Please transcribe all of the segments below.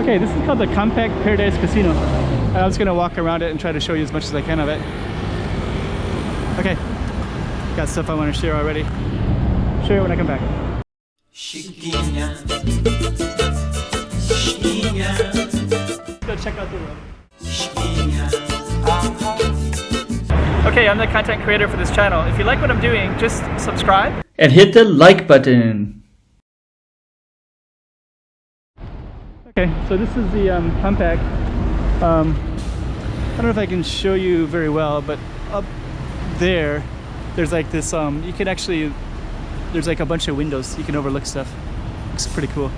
Okay, this is called the Kampek Paradise Casino. And I'm just gonna walk around it and try to show you as much as I can of it. Okay, got stuff I want to share already. Share it when I come back. Go check out the room. Okay, I'm the content creator for this channel. If you like what I'm doing, just subscribe and hit the like button. Okay, so this is the Kampek. I don't know if I can show you very well, but up there, there's like this, you can actually, there's like a bunch of windows. You can overlook stuff. Looks pretty cool.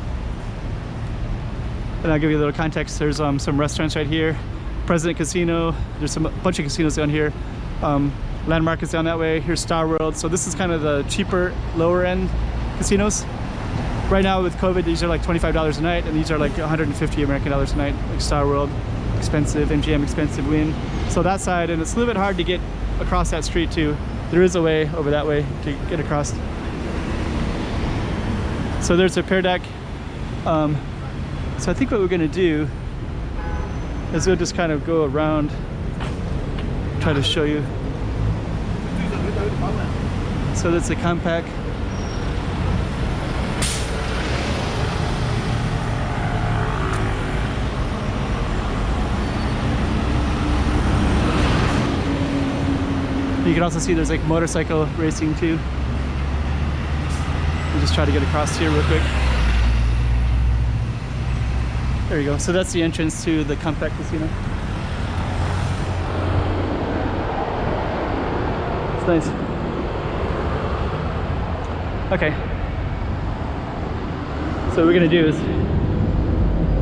And I'll give you a little context. There's some restaurants right here. President Casino. There's a bunch of casinos down here. Landmark is down that way. Here's Star World. So this is kind of the cheaper, lower end casinos. Right now with COVID, these are like $25 a night, and these are like 150 American dollars a night. Like Star World, expensive, MGM expensive, Wynn. So that side, and it's a little bit hard to get across that street too. There is a way over that way to get across. So there's a pier deck. So I think what we're gonna do is we'll just kind of go around, try to show you. So that's the Kampek. You can also see there's like motorcycle racing too. We'll just try to get across here real quick. There you go. So that's the entrance to the Kampek Casino. It's nice. Okay. So what we're gonna do is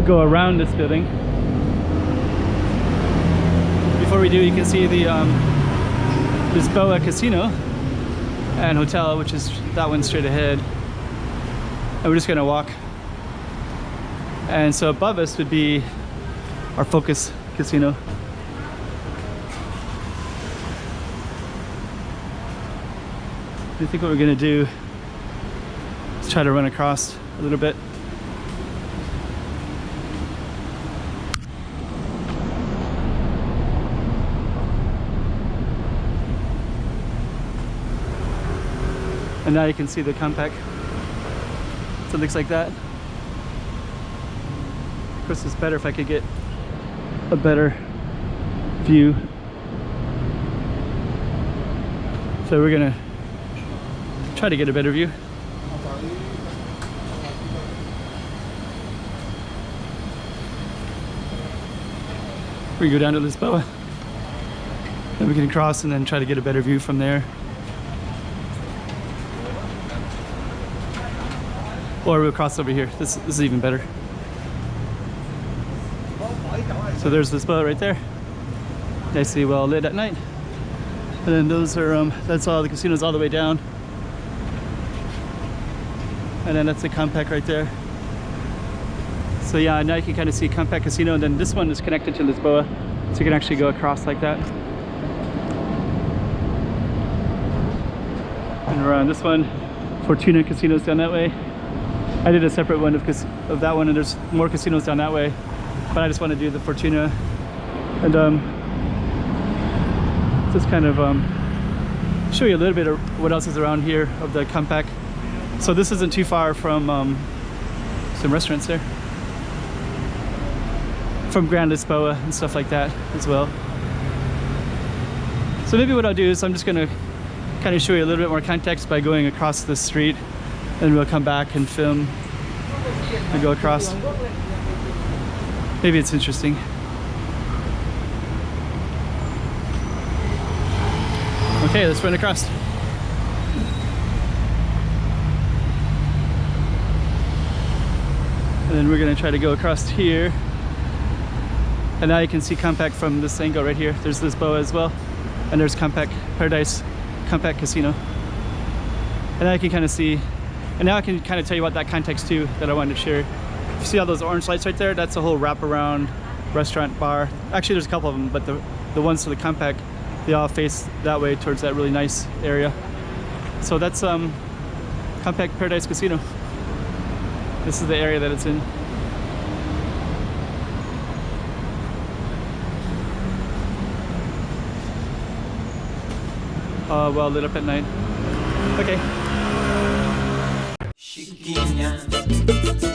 go around this building. Before we do, you can see the Lisboa Casino and Hotel, which is that one straight ahead. And we're just gonna walk. And so above us would be our Focus Casino. I think what we're gonna do is try to run across a little bit. And now you can see the Kampek. So it looks like that. Of course, it's better if I could get a better view. So we're gonna try to get a better view. We go down to Lisboa, then we can cross and then try to get a better view from there. Or we'll cross over here. This is even better. So there's this boat right there. Nicely well lit at night. And then those are, that's all the casinos all the way down. And then that's the Kampek right there. So yeah, now you can kind of see Kampek Casino, and then this one is connected to Lisboa. So you can actually go across like that. And around this one, Fortuna Casino's down that way. I did a separate one of that one, and there's more casinos down that way, but I just want to do the Fortuna. And just kind of show you a little bit of what else is around here of the Kampek. So this isn't too far from some restaurants there, from Grand Lisboa and stuff like that as well. So maybe what I'll do is I'm just going to kind of show you a little bit more context by going across the street. And we'll come back and film and go across. Maybe it's interesting. Okay, let's run across. And then we're gonna try to go across here. And now you can see Kampek from this angle right here. There's Lisboa as well. And there's Kampek Paradise, Kampek Casino. And now you can kind of see. And now I can kind of tell you about that context too that I wanted to share. If you see all those orange lights right there, that's a whole wraparound restaurant bar. Actually, there's a couple of them, but the ones to the Kampek, they all face that way towards that really nice area. So that's Kampek Paradise Casino. This is the area that it's in. well lit up at night. Okay. Chiquinha,